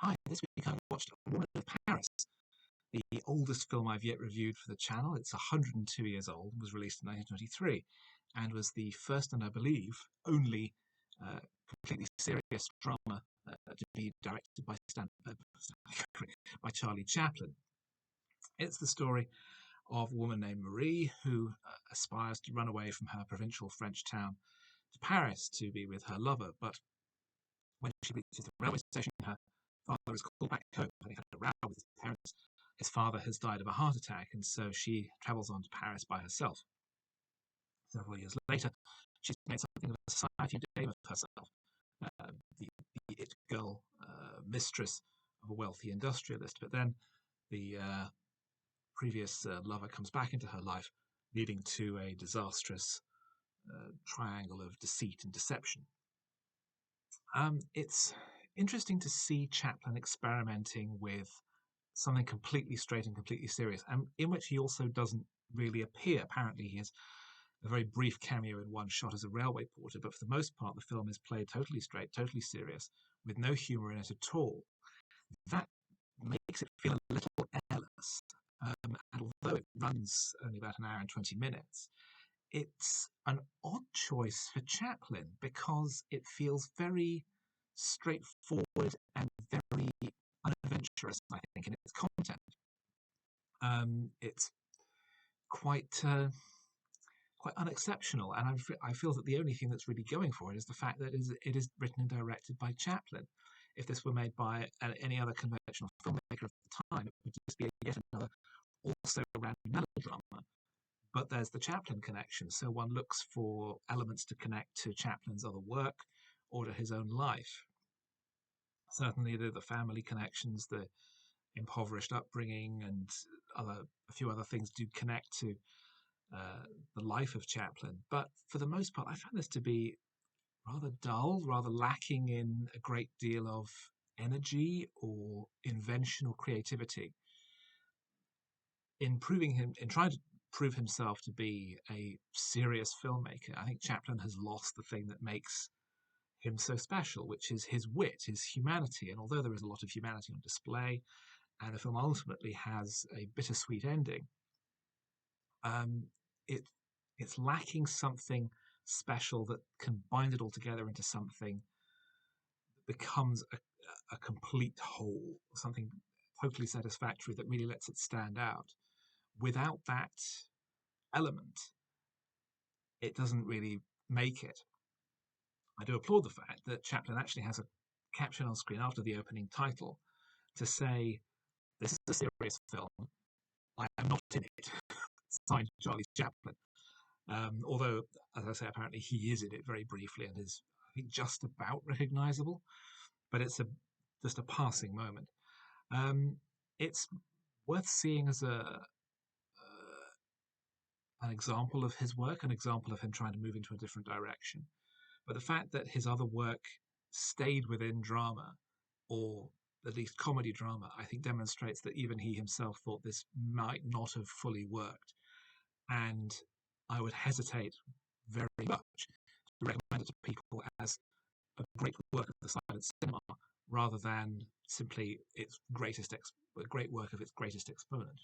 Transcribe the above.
Hi, this week I watched Woman of Paris, the oldest film I've yet reviewed for the channel. It's 102 years old, was released in 1923, and was the first and I believe only uh, completely serious drama to be directed by by Charlie Chaplin. It's the story of a woman named Marie who aspires to run away from her provincial French town to Paris to be with her lover, but when she reaches the railway station, her father is called back home, having had a row with his parents. His father has died of a heart attack, and so she travels on to Paris by herself. Several years later, she's made something of a society dame of herself, the it girl, mistress of a wealthy industrialist. But then the previous lover comes back into her life, leading to a disastrous triangle of deceit and deception. It's interesting to see Chaplin experimenting with something completely straight and completely serious, and in which he also doesn't really appear. Apparently, he has a very brief cameo in one shot as a railway porter, but for the most part, the film is played totally straight, totally serious, with no humour in it at all. That makes it feel a little airless. And although it runs only about an hour and 20 minutes, it's an odd choice for Chaplin because it feels very straightforward and very unadventurous, I think, in its content. It's quite quite unexceptional, and I feel that the only thing that's really going for it is the fact that it is written and directed by Chaplin. If this were made by any other conventional filmmaker of the time, it would just be yet another also random melodrama. But there's the Chaplin connection, so one looks for elements to connect to Chaplin's other work or to his own life. Certainly, the family connections, the impoverished upbringing, and a few other things do connect to the life of Chaplin. But for the most part, I found this to be rather dull, rather lacking in a great deal of energy or invention or creativity. In trying to prove himself to be a serious filmmaker, I think Chaplin has lost the thing that makes him so special, which is his wit, his humanity. And although there is a lot of humanity on display, and the film ultimately has a bittersweet ending, um, it it's lacking something special that can bind it all together into something that becomes a complete whole, something totally satisfactory that really lets it stand out. Without that element, it doesn't really make it. I do applaud the fact that Chaplin actually has a caption on screen after the opening title to say, "This is a serious film. I am not in it." Signed Charlie Chaplin. Although, as I say, apparently he is in it very briefly and is, I think, just about recognisable. But it's just a passing moment. It's worth seeing as an example of his work, an example of him trying to move into a different direction. But the fact that his other work stayed within drama, or at least comedy drama, I think demonstrates that even he himself thought this might not have fully worked. And I would hesitate very much to recommend it to people as a great work of the silent cinema rather than simply its great work of its greatest exponent.